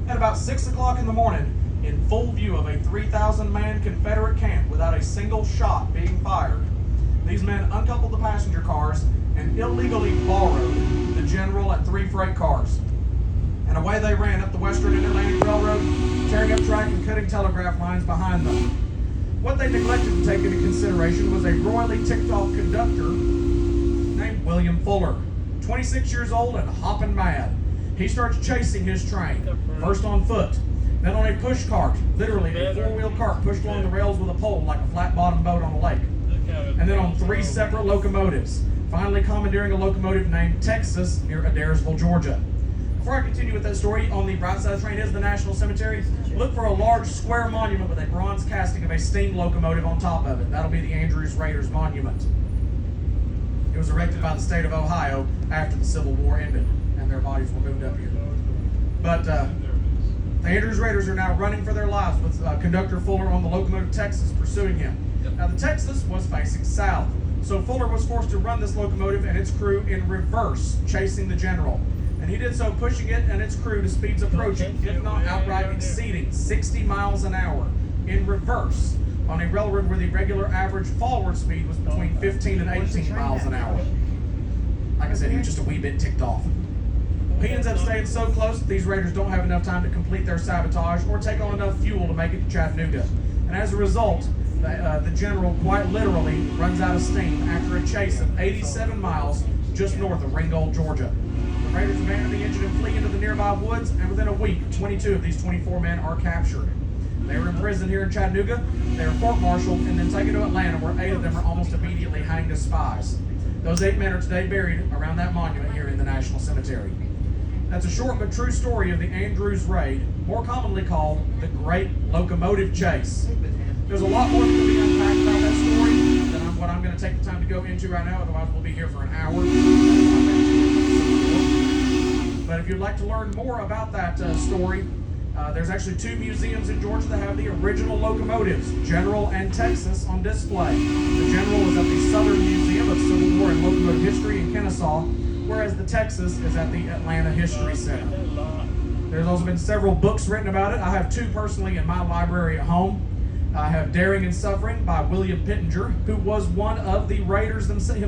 At about 6 o'clock in the morning, in full view of a 3,000-man Confederate camp without a single shot being fired, these men uncoupled the passenger cars and illegally borrowed the General and 3 freight cars. And away they ran up the Western and Atlantic Railroad, tearing up track and cutting telegraph lines behind them. What they neglected to take into consideration was a royally ticked-off conductor named William Fuller, 26 years old and hopping mad. He starts chasing his train, first on foot, then on a push cart, literally a 4-wheel cart pushed along the rails with a pole like a flat-bottomed boat on a lake, and then on 3 separate locomotives, finally commandeering a locomotive named Texas near Adairsville, Georgia. Before I continue with that story, on the right side of the train is the National Cemetery. Look for a large square monument with a bronze casting of a steam locomotive on top of it. That'll be the Andrews Raiders Monument. It was erected by the state of Ohio after the Civil War ended, and their bodies were moved up here. But the Andrews Raiders are now running for their lives with conductor Fuller on the locomotive Texas pursuing him. Now the Texas was facing south, so Fuller was forced to run this locomotive and its crew in reverse, chasing the General. And he did so, pushing it and its crew to speeds approaching, if not outright exceeding, 60 miles an hour in reverse on a railroad where the regular average forward speed was between 15 and 18 miles an hour. Like I said, he was just a wee bit ticked off. He ends up staying so close that these Raiders don't have enough time to complete their sabotage or take on enough fuel to make it to Chattanooga. And as a result, the General quite literally runs out of steam after a chase of 87 miles just north of Ringgold, Georgia. The Raiders abandon the engine and flee into the nearby woods, and within a week, 22 of these 24 men are captured. They were imprisoned here in Chattanooga, they were court-martialed, and then taken to Atlanta, where 8 of them are almost immediately hanged as spies. Those 8 men are today buried around that monument here in the National Cemetery. That's a short but true story of the Andrews Raid, more commonly called the Great Locomotive Chase. There's a lot more that can be unpacked about that story than what I'm going to take the time to go into right now, otherwise we'll be here for an hour. But if you'd like to learn more about that story, there's actually 2 museums in Georgia that have the original locomotives, General and Texas, on display. The General is at the Southern Museum of Civil War and Locomotive History in Kennesaw, whereas the Texas is at the Atlanta History Center. There's also been several books written about it. I have 2 personally in my library at home. I have Daring and Suffering by William Pittenger, who was one of the Raiders himself.